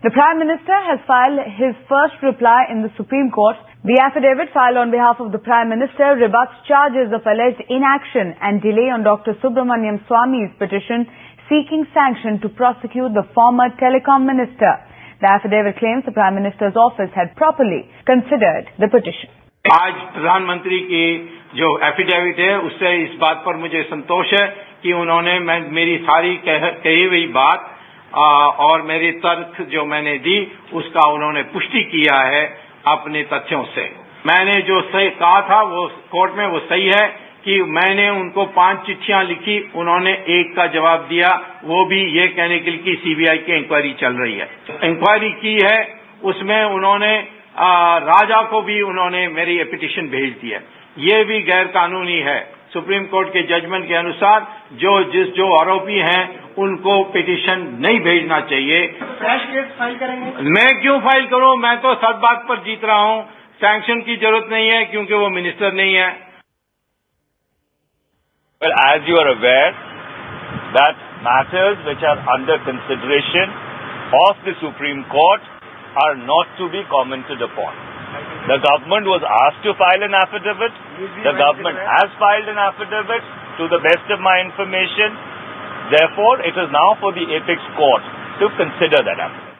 The Prime Minister has filed his first reply in the Supreme Court. The affidavit filed on behalf of the Prime Minister rebuts charges of alleged inaction and delay on Dr. Subramaniam Swamy's petition seeking sanction to prosecute the former telecom minister. The affidavit claims the Prime Minister's office had properly considered the petition. आज प्रधानमंत्री की जो affidavit है उससे इस बात पर मुझे संतोष है कि उन्होंने मेरी सारी कही हुई बात और मेरी तर्क जो मैंने दी उसका उन्होंने पुष्टि किया है अपने तथ्यों से। मैंने जो सही कहा था वो कोर्ट में वो सही है कि मैंने उनको 5 चिट्ठियां लिखी, उन्होंने एक का जवाब दिया, वो भी ये कहने के लिए कि सीबीआई की इंक्वायरी चल रही है। इंक्वायरी की है उसमें उन्होंने राजा को भी उन्होंने मेरी पिटीशन भेज दी है। ये भी गैर कानूनी है। सुप्रीम कोर्ट के जजमेंट के अनुसार जो आरोपी हैं उनको पिटीशन नहीं भेजना चाहिए। फ्रेश केस फाइल करेंगे? मैं क्यों फाइल करूं? मैं तो सब बात पर जीत रहा हूं। सैंक्शन की जरूरत नहीं है क्योंकि वो मिनिस्टर नहीं है। Well, as you are aware that matters which are under consideration of the Supreme Court are not to be commented upon. The government was asked to file an affidavit. The government has filed an affidavit to the best of my information. Therefore, it is now for the apex court to consider that affidavit.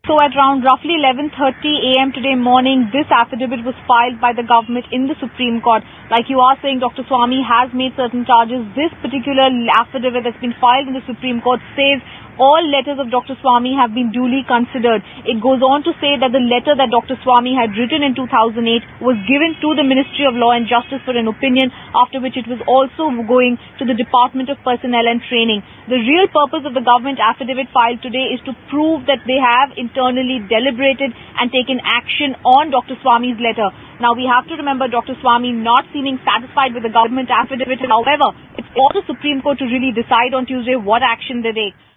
So at around roughly 11:30 a.m. today morning, this affidavit was filed by the government in the Supreme Court. Like you are saying, Dr. Swamy has made certain charges. This particular affidavit that's been filed in the Supreme Court says all letters of Dr. Swamy have been duly considered. It goes on to say that the letter that Dr. Swamy had written in 2008 was given to the Ministry of Law and Justice for an opinion, after which it was also going to the Department of Personnel and Training. The real purpose of the government affidavit filed today is to prove that they have internally deliberated and taken action on Dr. Swamy's letter. Now we have to remember Dr. Swamy not seeming satisfied with the government affidavit. However, it's for the Supreme Court to really decide on Tuesday what action they take.